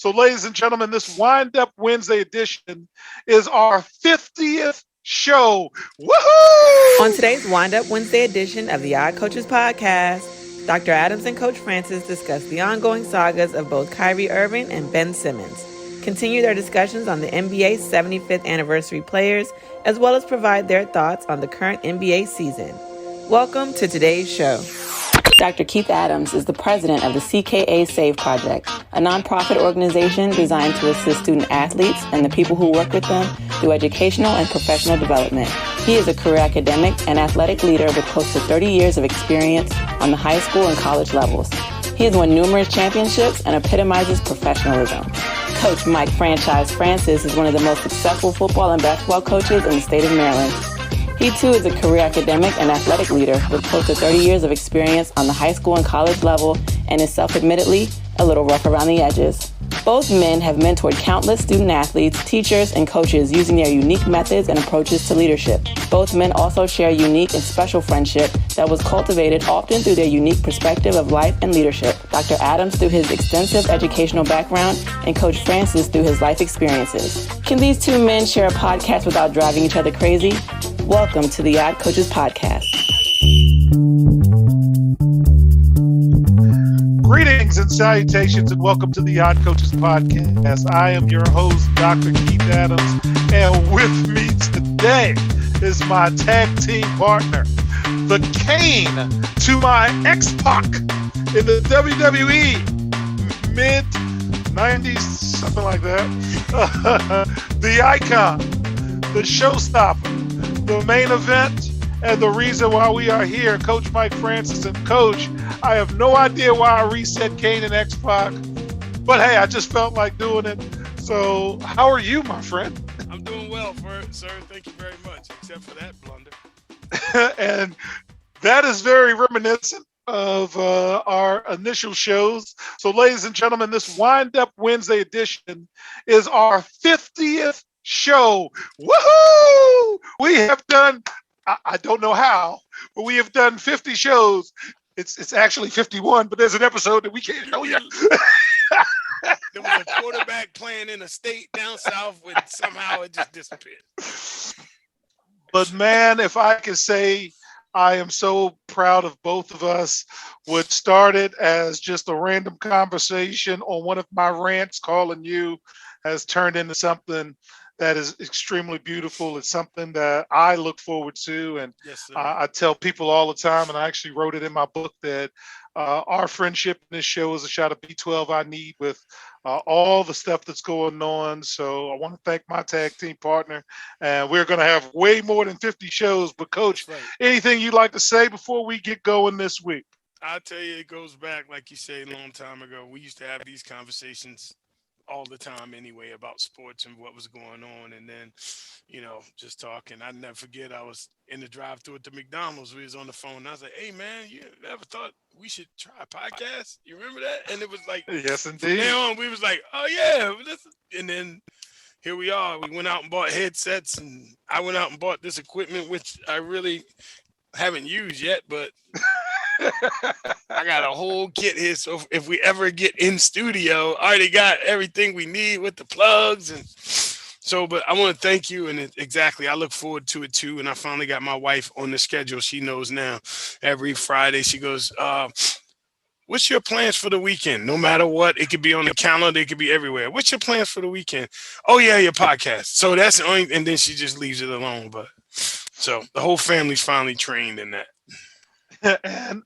So, ladies and gentlemen, this Wind Up Wednesday edition is our 50th show. On Woohoo! today's Wind Up Wednesday edition of the Odd Coaches podcast, Dr. Adams and Coach Francis discuss the ongoing sagas of both Kyrie Irving and Ben Simmons, continue their discussions on the NBA's 75th anniversary players, as well as provide their thoughts on the current NBA season. Welcome to today's show. Dr. Keith Adams is the president of the CKA Save Project, a nonprofit organization designed to assist student athletes and the people who work with them through educational and professional development. He is a career academic and athletic leader with close to 30 years of experience on the high school and college levels. He has won numerous championships and epitomizes professionalism. Coach Mike Franchise Francis is one of the most successful football and basketball coaches in the state of Maryland. He too is a career academic and athletic leader with close to 30 years of experience on the high school and college level and is self-admittedly a little rough around the edges. Both men have mentored countless student athletes, teachers, and coaches using their unique methods and approaches to leadership. Both men also share a unique and special friendship that was cultivated often through their unique perspective of life and leadership. Dr. Adams through his extensive educational background and Coach Francis through his life experiences. Can these two men share a podcast without driving each other crazy? Welcome to the Odd Coaches podcast. Greetings and salutations, and welcome to the Odd Coaches podcast. I am your host, Dr. Keith Adams, and with me today is my tag team partner, the Kane to my X-Pac in the WWE, mid-90s, something like that. The icon, the showstopper, the main event, and the reason why we are here, Coach Mike Francis. And Coach, I have no idea why I reset Kane and X-Pac, but hey, I just felt like doing it. So how are you, my friend? I'm doing well, sir. Thank you very much, except for that blunder. And that is very reminiscent of our initial shows. So ladies and gentlemen, this Wind Up Wednesday edition is our 50th show. Woohoo! We have done, I don't know how, but we have done 50 shows. It's actually 51, but there's an episode that we can't show you. There was a quarterback playing in a state down south when somehow it just disappeared. But man, if I could say I am so proud of both of us. What started as just a random conversation on one of my rants calling you has turned into something that is extremely beautiful. It's something that I look forward to. And Yes, sir. I tell people all the time, and I actually wrote it in my book, that our friendship in this show is a shot of B12 I need with all the stuff that's going on. So I want to thank my tag team partner. And we're going to have way more than 50 shows. But Coach, That's right. anything you'd like to say before we get going this week? I'll tell you, it goes back, like you say, a long time ago. We used to have these conversations all the time anyway about sports and what was going on. And then, just talking. I never forget, I was in the drive-thru at the McDonald's. We was on the phone. And I was like, hey, man, you ever thought we should try a podcast? You remember that? And it was like, Yes, from indeed. there on, we was like, oh, yeah. And then here we are. We went out and bought headsets, and I went out and bought this equipment, which I really haven't used yet, but I got a whole kit here. So if we ever get in studio, I already got everything we need with the plugs. And so, but I want to thank you. And exactly, I look forward to it too. And I finally got my wife on the schedule. She knows now. Every Friday, she goes, what's your plans for the weekend? No matter what, it could be on the calendar, it could be everywhere. What's your plans for the weekend? Oh yeah, your podcast. So that's the only, and then she just leaves it alone. But so the whole family's finally trained in that.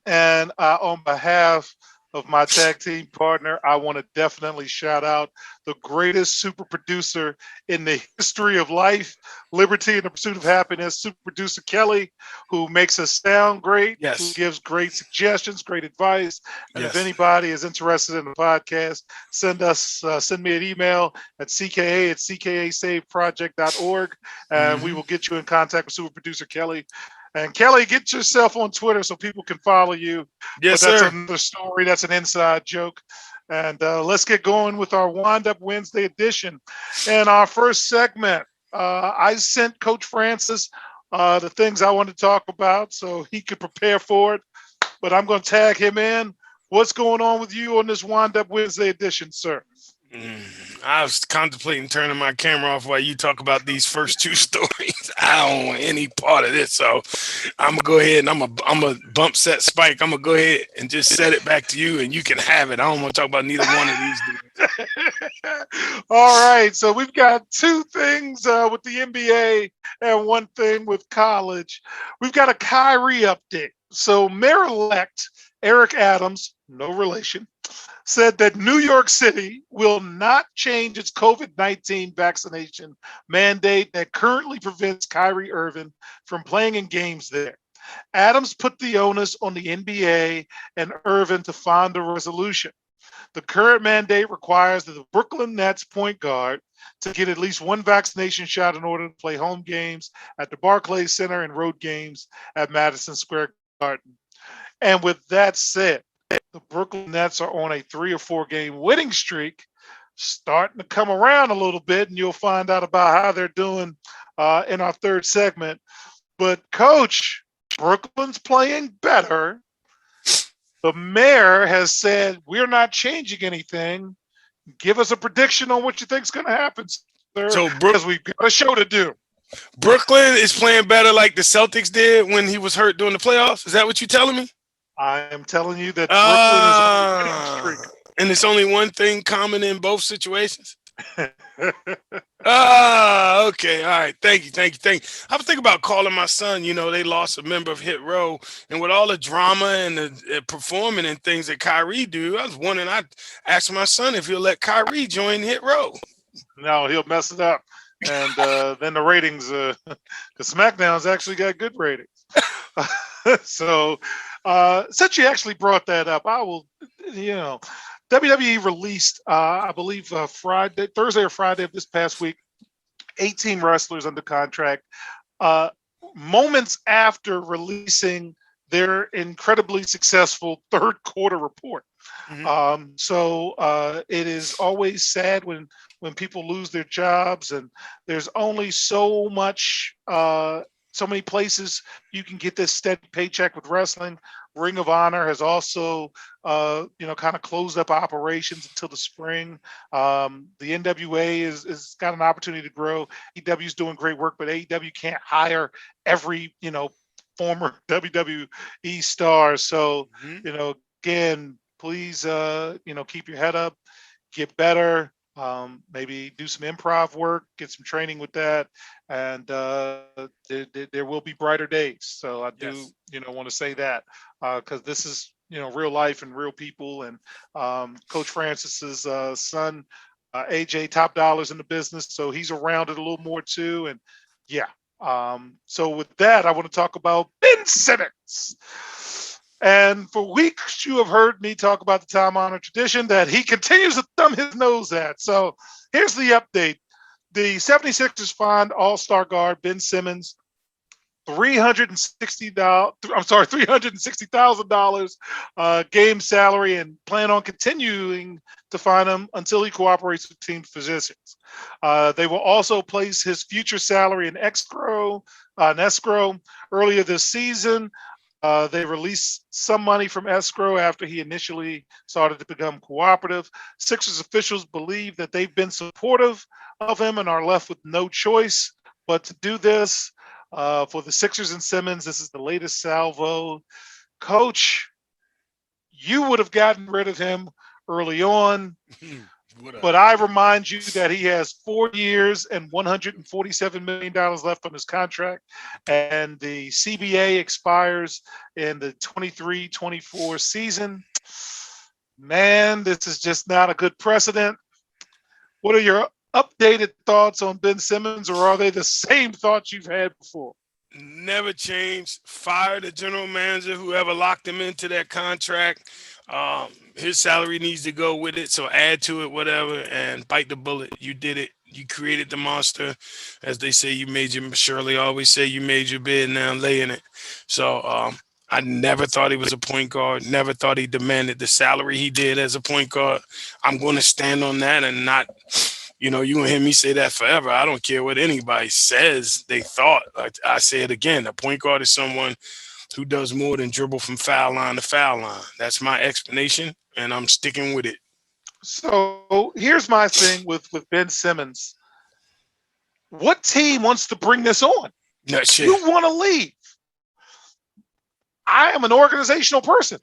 And on behalf of my tag team partner, I want to definitely shout out the greatest super producer in the history of life, liberty, and the pursuit of happiness, super producer Kelly, who makes us sound great, Yes. who gives great suggestions, great advice. And Yes. if anybody is interested in the podcast, send me an email at ckasavproject.org, and we will get you in contact with super producer Kelly. And Kelly, get yourself on Twitter so people can follow you. Yes, But that's sir. another story. That's an inside joke. And let's get going with our Wind Up Wednesday edition. And our first segment, I sent Coach Francis the things I want to talk about so he could prepare for it. But I'm going to tag him in. What's going on with you on this Wind Up Wednesday edition, sir? I was contemplating turning my camera off while you talk about these first two stories. I don't want any part of this, so I'm gonna go ahead and I'm a bump set Spike. I'm gonna go ahead and just set it back to you, and you can have it. I don't want to talk about neither one of these dudes. All right, so we've got two things with the NBA and one thing with college. We've got a Kyrie update. So Mayor-elect Eric Adams, no relation, said that New York City will not change its COVID-19 vaccination mandate that currently prevents Kyrie Irving from playing in games there. Adams put the onus on the NBA and Irving to find a resolution. The current mandate requires that the Brooklyn Nets point guard to get at least one vaccination shot in order to play home games at the Barclays Center and road games at Madison Square Garden. And with that said, the Brooklyn Nets are on a 3 or 4 game winning streak, starting to come around a little bit, and you'll find out about how they're doing in our third segment. But, Coach, Brooklyn's playing better. The mayor has said, we're not changing anything. Give us a prediction on what you think is going to happen, sir, So because we've got a show to do. Brooklyn is playing better like the Celtics did when he was hurt during the playoffs. Is that what you're telling me? I am telling you that Brooklyn is on a winning streak. And it's only one thing common in both situations. Okay. All right. Thank you. I was thinking about calling my son. They lost a member of Hit Row, and with all the drama and the performing and things that Kyrie do, I was wondering. I'd ask my son if he'll let Kyrie join Hit Row. No, he'll mess it up. And then the ratings, the SmackDown's actually got good ratings. So, since you actually brought that up, I will, WWE released, I believe, Thursday or Friday of this past week, 18 wrestlers under contract, moments after releasing their incredibly successful third quarter report. Mhm. So it is always sad when people lose their jobs, and there's only so many places you can get this steady paycheck with wrestling. Ring of Honor has also, kind of closed up operations until the spring. The NWA is got an opportunity to grow. AEW is doing great work, but AEW can't hire every, former WWE star. So, Mhm. Again, please, keep your head up, get better. Maybe do some improv work, get some training with that, and there will be brighter days. So I do, Yes. want to say that because this is, real life and real people. And Coach Francis's son, AJ, top dollars in the business, so he's around it a little more too. And yeah, so with that, I want to talk about Ben Simmons. And for weeks, you have heard me talk about the time honored tradition that he continues to thumb his nose at. So here's the update. The 76ers fined all-star guard Ben Simmons $360,000 game salary, and plan on continuing to fine him until he cooperates with team physicians. They will also place his future salary in escrow. Earlier this season, they released some money from escrow after he initially started to become cooperative. Sixers officials believe that they've been supportive of him and are left with no choice but to do this. For the Sixers and Simmons, this is the latest salvo. Coach, you would have gotten rid of him early on, but I remind you that he has 4 years and $147 million left on his contract, and the CBA expires in the 23-24 season. Man, this is just not a good precedent. What are your updated thoughts on Ben Simmons, or are they the same thoughts you've had before? Never changed. Fire the general manager, whoever locked him into that contract. His salary needs to go with it, so add to it, whatever, and bite the bullet. You did it. You created the monster, as they say. You made your Shirley always say you made your bed, now lay in it. So I never thought he was a point guard. Never thought he demanded the salary he did as a point guard. I'm going to stand on that and not. You gonna hear me say that forever. I don't care what anybody says they thought. I say it again. A point guard is someone who does more than dribble from foul line to foul line. That's my explanation, and I'm sticking with it. So here's my thing with Ben Simmons. What team wants to bring this on? Not shit. You want to leave. I am an organizational person.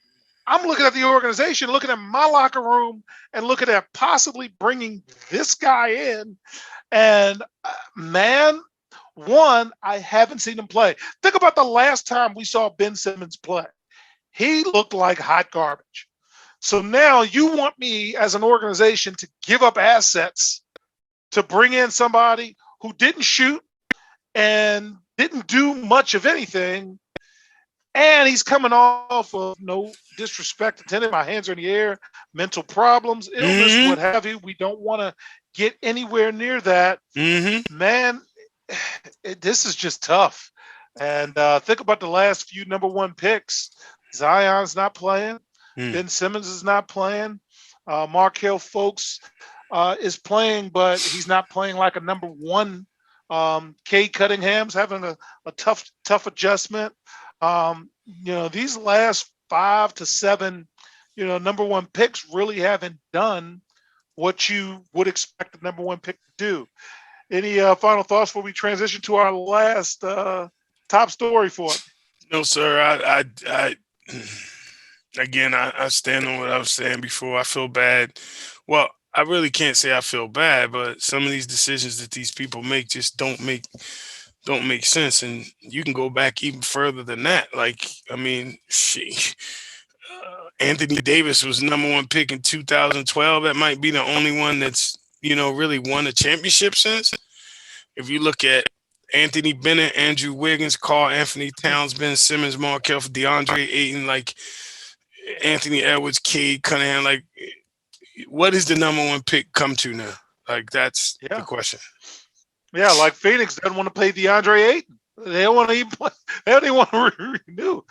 I'm looking at the organization, looking at my locker room, and looking at possibly bringing this guy in. And man, one, I haven't seen him play. Think about the last time we saw Ben Simmons play. He looked like hot garbage. So now you want me as an organization to give up assets to bring in somebody who didn't shoot and didn't do much of anything. And he's coming off of, no disrespect intended, my hands are in the air, mental problems, illness, what have you. We don't want to get anywhere near that. Man, this is just tough. And think about the last few number one picks. Zion's not playing. Ben Simmons is not playing. Markelle Fultz is playing, but he's not playing like a number one. Cunningham's having a tough adjustment. These last 5 to 7, number one picks really haven't done what you would expect the number one pick to do. Any final thoughts before we transition to our last top story for it? No, sir. I stand on what I was saying before. I feel bad. Well, I really can't say I feel bad, but some of these decisions that these people make just don't make sense. And you can go back even further than that. Anthony Davis was number one pick in 2012. That might be the only one that's, really won a championship since. If you look at Anthony Bennett, Andrew Wiggins, Karl Anthony Towns, Ben Simmons, Markelle, DeAndre Ayton, Anthony Edwards, Cade Cunningham, what is the number one pick come to now? That's the question. Yeah, Phoenix doesn't want to play DeAndre Ayton. They don't want to even play. They don't even want to renew.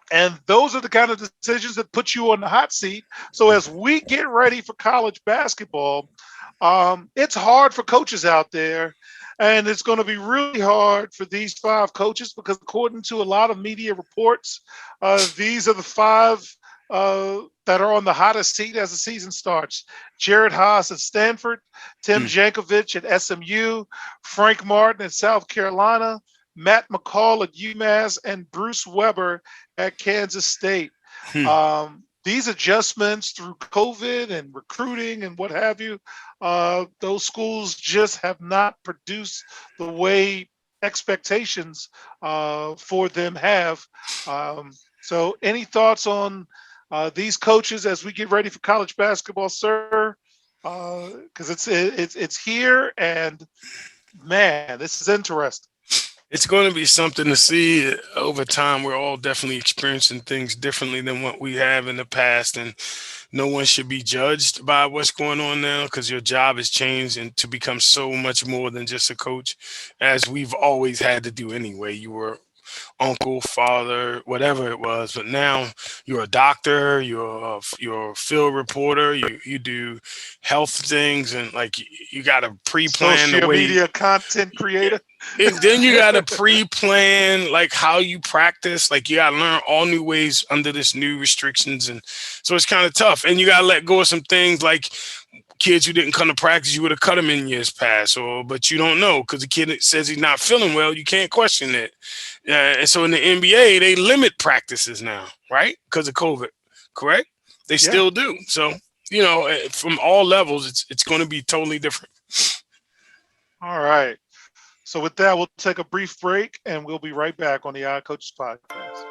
And those are the kind of decisions that put you on the hot seat. So as we get ready for college basketball, it's hard for coaches out there. And it's going to be really hard for these 5 coaches because according to a lot of media reports, these are the 5 that are on the hottest seat as the season starts. Jared Haas at Stanford, Tim Jankovic at SMU, Frank Martin at South Carolina, Matt McCall at UMass, and Bruce Weber at Kansas State. These adjustments through COVID and recruiting and what have you, those schools just have not produced the way expectations for them have. So any thoughts on these coaches as we get ready for college basketball, sir? Because it's here, and man, this is interesting. It's going to be something to see over time. We're all definitely experiencing things differently than what we have in the past, and no one should be judged by what's going on now because your job has changed and to become so much more than just a coach, as we've always had to do anyway. You were uncle, father, whatever it was, but now you're a doctor, you're a field reporter, you do health things, and you got to pre-plan social media content creator. And then you got to pre-plan how you practice. You got to learn all new ways under this new restrictions, and so it's kind of tough. And you got to let go of some things kids who didn't come to practice, you would have cut them in years past, but you don't know because the kid says he's not feeling well. You can't question it. And so in the NBA, they limit practices now, right? Because of COVID, correct? They still do. So, from all levels, it's going to be totally different. All right. So with that, we'll take a brief break and we'll be right back on the Odd Coaches Podcast.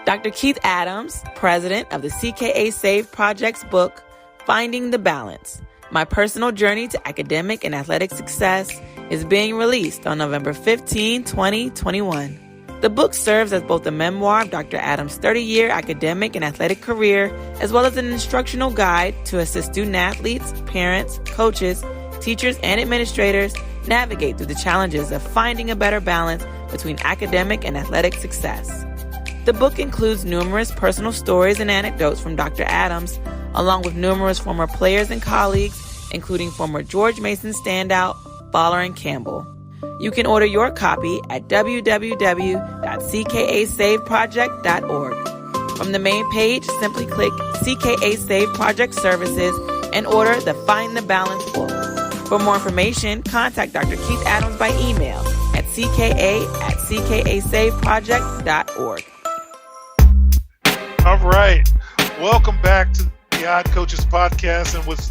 Dr. Keith Adams, president of the CKA Save Project's book, Finding the Balance, My Personal Journey to Academic and Athletic Success, is being released on November 15, 2021. The book serves as both a memoir of Dr. Adams' 30-year academic and athletic career, as well as an instructional guide to assist student-athletes, parents, coaches, teachers, and administrators navigate through the challenges of finding a better balance between academic and athletic success. The book includes numerous personal stories and anecdotes from Dr. Adams, along with numerous former players and colleagues, including former George Mason standout, Baller and Campbell. You can order your copy at www.ckasaveproject.org. From the main page, simply click CKA Save Project Services and order the Find the Balance book. For more information, contact Dr. Keith Adams by email at cka@ckasaveproject.org. All right. Welcome back to the Odd Coaches podcast, and what's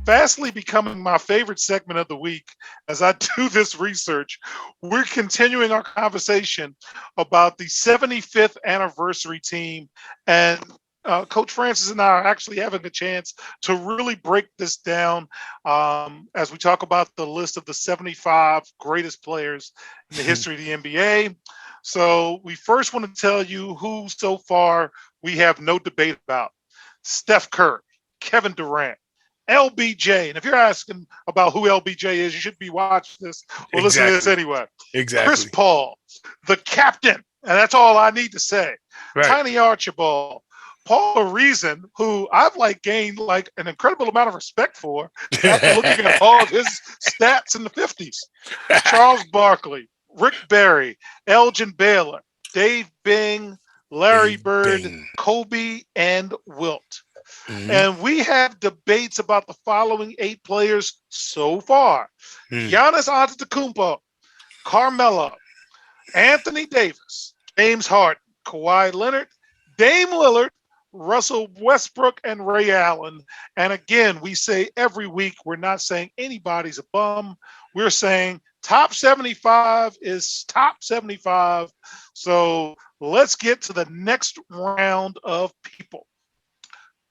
fastly becoming my favorite segment of the week as I do this research, we're continuing our conversation about the 75th anniversary team, and Coach Francis and I are actually having a chance to really break this down as we talk about the list of the 75 greatest players in the history of the NBA. So we first want to tell you who so far we have no debate about. Steph Curry, Kevin Durant, LBJ. And if you're asking about who LBJ is, you should be watching this or listen to this anyway. Exactly. Chris Paul, the captain. And that's all I need to say. Right. Tiny Archibald, Paul Reason, who I've gained an incredible amount of respect for after looking at all of his stats in the 50s. Charles Barkley, Rick Barry, Elgin Baylor, Dave Bing, Larry Bird, Kobe, and Wilt. Mm-hmm. And we have debates about the following 8 players so far. Giannis Antetokounmpo, Carmelo, Anthony Davis, James Harden, Kawhi Leonard, Dame Lillard, Russell Westbrook, and Ray Allen. And again, we say every week, we're not saying anybody's a bum. We're saying top 75 is top 75. So let's get to the next round of people.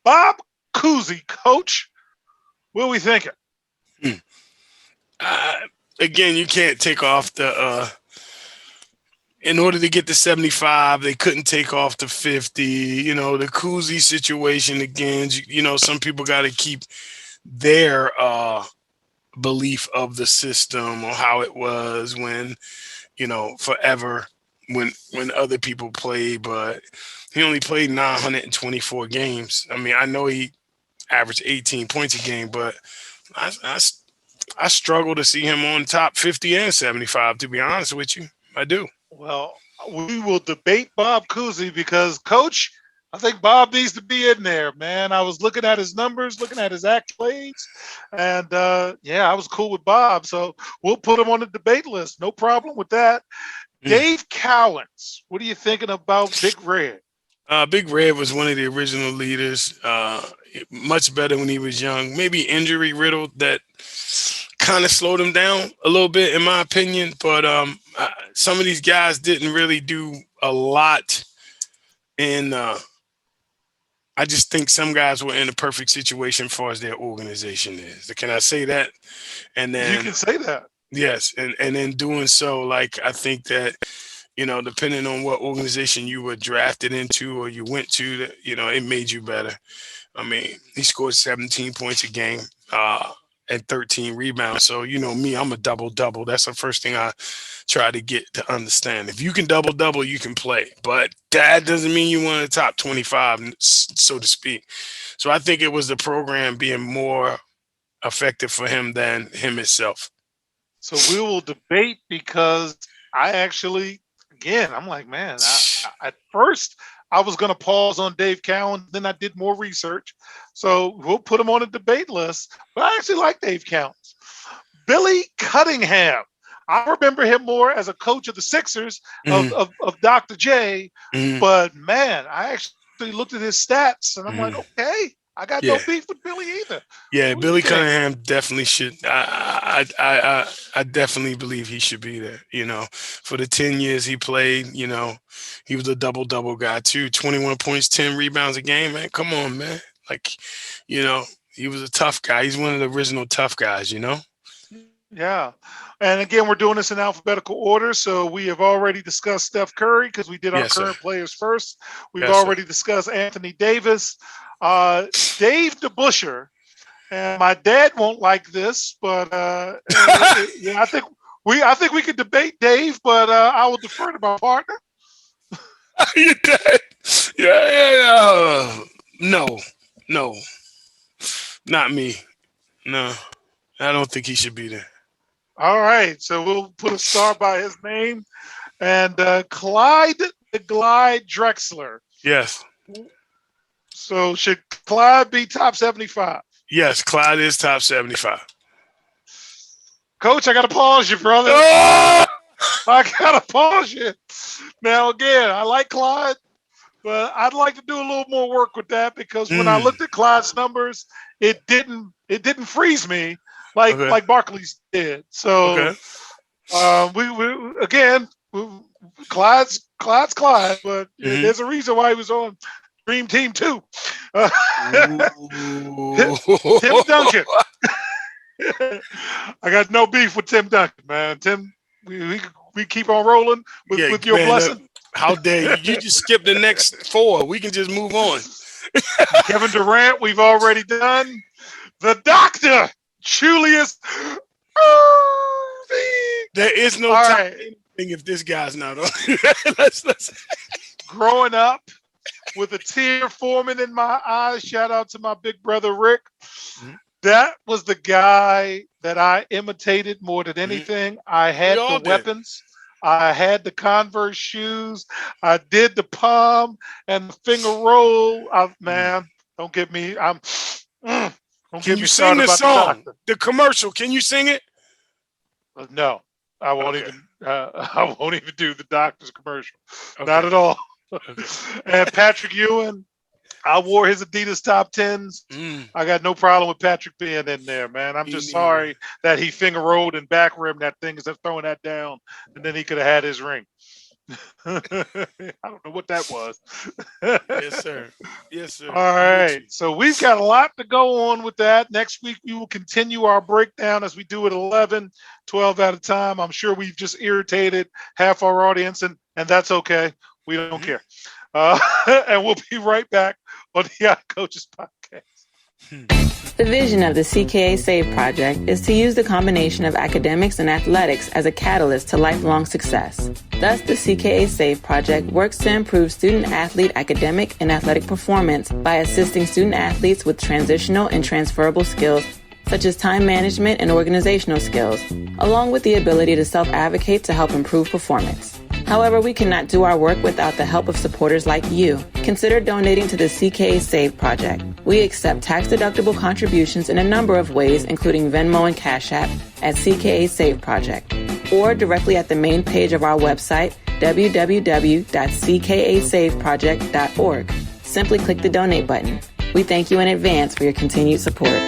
Bob Cousy, Coach, what are we thinking? Again, you can't take off the in order to get to 75, they couldn't take off the 50. The Cousy situation, again, some people got to keep their belief of the system or how it was when, forever when other people played, but he only played 924 games. I mean, I know he averaged 18 points a game, but I struggle to see him on top 50 and 75, to be honest with you. I do. Well, we will debate Bob Cousy because, Coach, I think Bob needs to be in there, man. I was looking at his numbers, looking at his accolades, and I was cool with Bob. So we'll put him on the debate list. No problem with that. Dave Cowens, what are you thinking about Big Red? Big Red was one of the original leaders. Much better when he was young. Maybe injury riddled that kind of slowed him down a little bit, in my opinion. But some of these guys didn't really do a lot. And I just think some guys were in a perfect situation as far as their organization is. Can I say that? And then you can say that. Yes. And in doing so, I think that, depending on what organization you were drafted into or you went to, it made you better. I mean, he scored 17 points a game and 13 rebounds. So, me, I'm a double-double. That's the first thing I try to get to understand. If you can double-double, you can play. But that doesn't mean you want the top 25, so to speak. So I think it was the program being more effective for him than him himself. So we will debate because I actually, again, I'm like, man, at first I was going to pause on Dave Cowens. Then I did more research. So we'll put him on a debate list. But I actually like Dave Cowens. Billy Cunningham. I remember him more as a coach of the Sixers of Dr. J. But, man, I actually looked at his stats, and I'm like, okay, I got no beef with Billy either. Yeah, Billy Cunningham definitely should. I definitely believe he should be there. For the 10 years he played, he was a double-double guy too. 21 points, 10 rebounds a game, man. Come on, man. He was a tough guy. He's one of the original tough guys, Yeah. And again, we're doing this in alphabetical order. So we have already discussed Steph Curry because we did our current players first. We've already discussed Anthony Davis. Dave DeBuscher, and my dad won't like this, but I think we could debate Dave, but I will defer to my partner. Your dad? Yeah. No, not me. No, I don't think he should be there. All right, so we'll put a star by his name, and Clyde the Glide Drexler. Yes. So should Clyde be top 75? Yes, Clyde is top 75. Coach, I got to pause you, brother. Oh! I got to pause you. Now, again, I like Clyde, but I'd like to do a little more work with that because when I looked at Clyde's numbers, it didn't freeze me Okay. like Barkley's did. So Okay. we again, Clyde's Clyde, but Mhm. there's a reason why he was on Dream Team 2. Uh, Ooh. Tim Duncan. I got no beef with Tim Duncan, man. Tim, we keep on rolling Yeah, with your man. blessing. How dare you? You just skip the next 4. We can just move on. Kevin Durant, we've already done. The Doctor, Julius Irving. There is no All time right. anything if this guy's not on. let's. Growing up with a tear forming in my eyes, shout out to my big brother Rick. Mhm. That was the guy that I imitated more than Mhm. anything. I We had the all did. weapons. I had the Converse shoes. I did the palm and the finger roll. Man, don't get me. Don't Can get you me sing started the about the song? Doctor. The commercial. Can you sing it? No, I won't Okay. even. I won't even do the Doctor's commercial. Not Okay. at all. Okay. And Patrick Ewing, I wore his Adidas top tens. I got no problem with Patrick being in there, man. I'm Me just neither. sorry that he finger rolled and back rimmed that thing instead of throwing that down, and then he could have had his ring. I don't know what that was. Yes, sir. Yes, sir. All I'm with right. you. So we've got a lot to go on with that. Next week, we will continue our breakdown as we do at 11, 12 at a time. I'm sure we've just irritated half our audience, and that's okay. We don't Mhm. care. And we'll be right back on the Yacht Coaches Podcast. The vision of the CKA SAVE project is to use the combination of academics and athletics as a catalyst to lifelong success. Thus, the CKA SAVE project works to improve student-athlete academic and athletic performance by assisting student-athletes with transitional and transferable skills such as time management and organizational skills, along with the ability to self-advocate to help improve performance. However, we cannot do our work without the help of supporters like you. Consider donating to the CKA SAVE project. We accept tax-deductible contributions in a number of ways, including Venmo and Cash App at CKA SAVE Project, or directly at the main page of our website, www.ckasaveproject.org. Simply click the donate button. We thank you in advance for your continued support.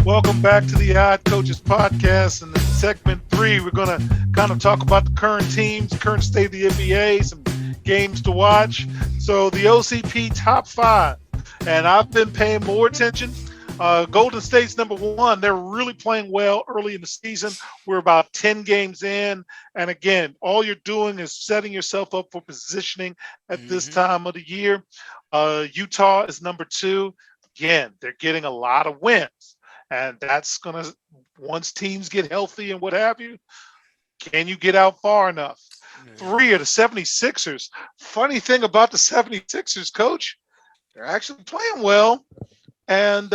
Welcome back to the Odd Coaches Podcast. And in segment 3, we're going to kind of talk about the current teams, current state of the NBA, some games to watch. So the OCP top 5, and I've been paying more attention. Golden State's number 1. They're really playing well early in the season. We're about 10 games in. And again, all you're doing is setting yourself up for positioning at this time of the year. Utah is number 2. Again, they're getting a lot of wins. And that's going to, once teams get healthy and what have you, can you get out far enough? 3 are the 76ers. Funny thing about the 76ers, Coach, they're actually playing well, and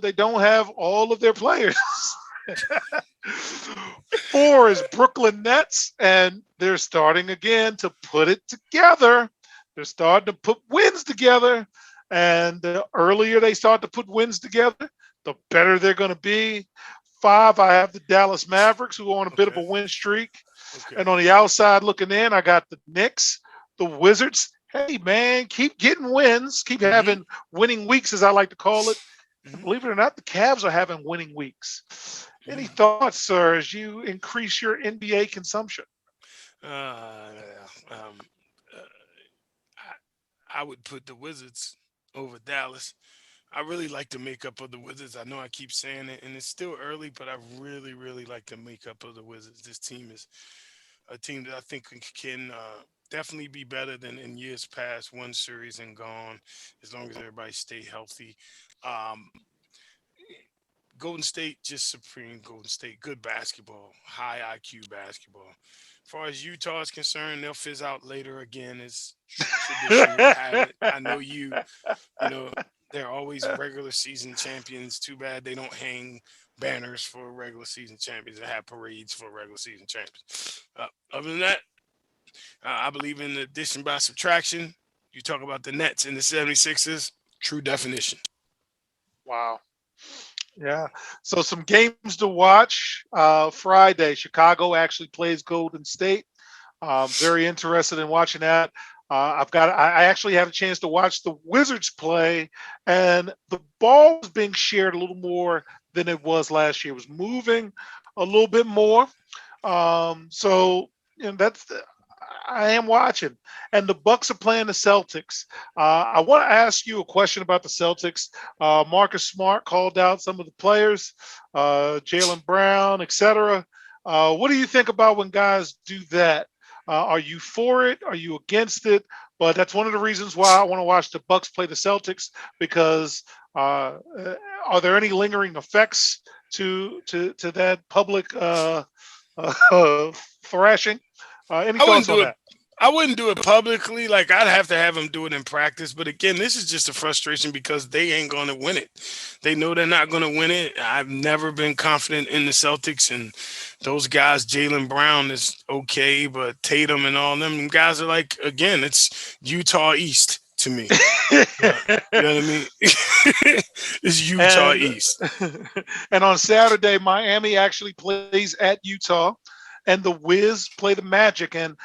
they don't have all of their players. 4 is Brooklyn Nets, and they're starting again to put it together. They're starting to put wins together, and the earlier they start to put wins together, the better they're going to be. 5, I have the Dallas Mavericks, who are on a bit of a win streak. Okay. And on the outside looking in, I got the Knicks, the Wizards. Hey, man, keep getting wins. Keep having winning weeks, as I like to call it. And believe it or not, the Cavs are having winning weeks. Any thoughts, sir, as you increase your NBA consumption? I would put the Wizards over Dallas. I really like the makeup of the Wizards. I know I keep saying it, and it's still early, but I really, really like the makeup of the Wizards. This team is a team that I think can definitely be better than in years past. One series and gone, as long as everybody stay healthy. Um, Golden State, just supreme Golden State. Good basketball, high IQ basketball. As far as Utah is concerned, they'll fizz out later again. As tradition would have it. I know you know, they're always regular season champions. Too bad they don't hang banners for regular season champions and have parades for regular season champions. Other than that, I believe in addition by subtraction. You talk about the Nets and the 76ers, true definition. Wow. Yeah. So some games to watch. Friday, Chicago actually plays Golden State. Very interested in watching that. I actually had a chance to watch the Wizards play, and the ball was being shared a little more than it was last year. It was moving a little bit more. So I am watching, and the Bucks are playing the Celtics. I want to ask you a question about the Celtics. Marcus Smart called out some of the players, Jaylen Brown, etc. What do you think about when guys do that? Are you for it? Are you against it? But that's one of the reasons why I want to watch the Bucks play the Celtics, because are there any lingering effects to that public thrashing? Any thoughts on that? I wouldn't do it publicly. Like, I'd have to have them do it in practice. But again, this is just a frustration because they ain't going to win it. They know they're not going to win it. I've never been confident in the Celtics, and those guys. Jaylen Brown is okay, but Tatum and all them guys are like, again, it's Utah East to me. You know what I mean? It's Utah East. And on Saturday, Miami actually plays at Utah, and the Wiz play the Magic. And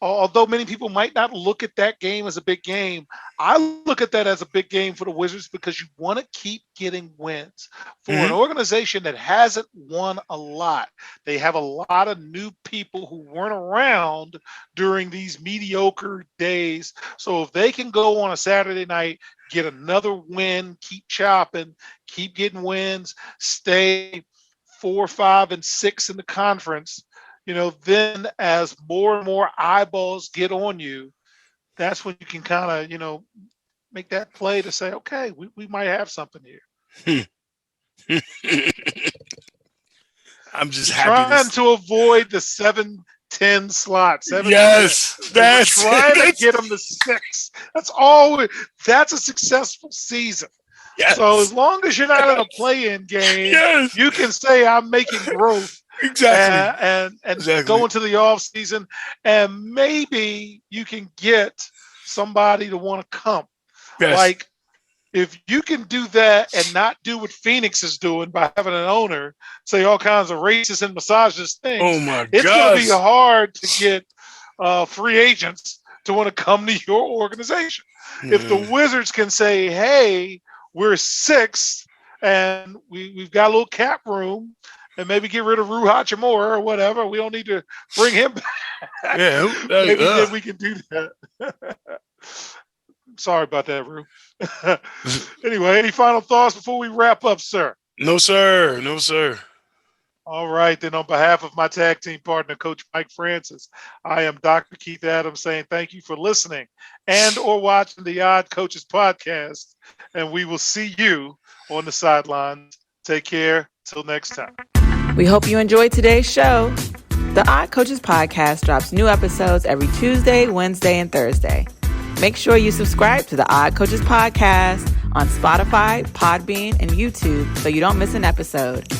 although many people might not look at that game as a big game, I look at that as a big game for the Wizards because you want to keep getting wins. For an organization that hasn't won a lot, they have a lot of new people who weren't around during these mediocre days. So if they can go on a Saturday night, get another win, keep chopping, keep getting wins, stay 4, 5, and 6 in the conference, then as more and more eyeballs get on you, that's when you can kind of, make that play to say, okay, we might have something here. I'm just trying to avoid the 7-10 slot. Yes, that's trying to get them to 6. That's all. That's a successful season. Yes. So as long as you're not in a play-in game, you can say I'm making growth. Exactly. And go into the off season, and maybe you can get somebody to want to come. Yes. Like, if you can do that and not do what Phoenix is doing by having an owner say all kinds of racist and misogynist things, it's going to be hard to get free agents to want to come to your organization. If the Wizards can say, hey, we're 6th and we've got a little cap room, and maybe get rid of Rui Hachimura or whatever. We don't need to bring him back. Yeah, maybe then we can do that. Sorry about that, Rui. Anyway, any final thoughts before we wrap up, sir? No, sir. No, sir. All right, then on behalf of my tag team partner, Coach Mike Francis, I am Dr. Keith Adams saying thank you for listening and or watching the Odd Coaches podcast, and we will see you on the sidelines. Take care. Till next time. We hope you enjoyed today's show. The Odd Coaches podcast drops new episodes every Tuesday, Wednesday, and Thursday. Make sure you subscribe to the Odd Coaches podcast on Spotify, Podbean, and YouTube so you don't miss an episode.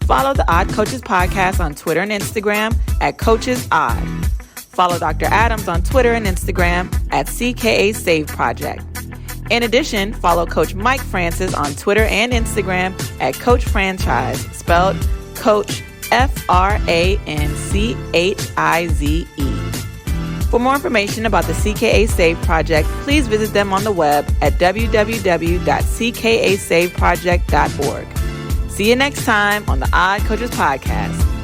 Follow the Odd Coaches podcast on Twitter and Instagram at CoachesOdd. Follow Dr. Adams on Twitter and Instagram at CKA Save Project. In addition, follow Coach Mike Francis on Twitter and Instagram at Coach Franchise, spelled Coach FRANCHIZE. For more information about the CKA Save Project, please visit them on the web at www.ckasaveproject.org. See you next time on the Odd Coaches Podcast.